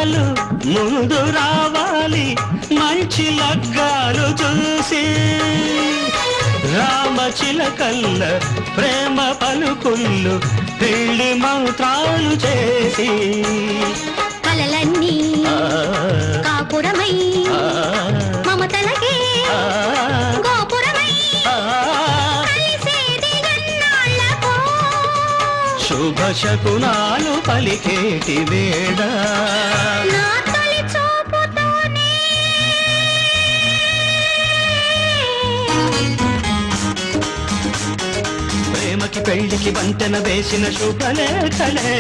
జంటలు ముందు రావాలి మంచి లగ్గాలు చూసి రామచిలకల్ల ప్రేమ పలుకుళ్ళు పెళ్లి మంత్రాలు చేసి కలలన్నీ కాపురమై మమతలకే గోపురమై కలిసేది ఎన్నాళ్ళకో శుభ శకునాలు పలికేటి వేళ నా తొలి చూపుతోనే ప్రేమకి పెళ్లికి వంతెన వేసిన శుభలేఖలే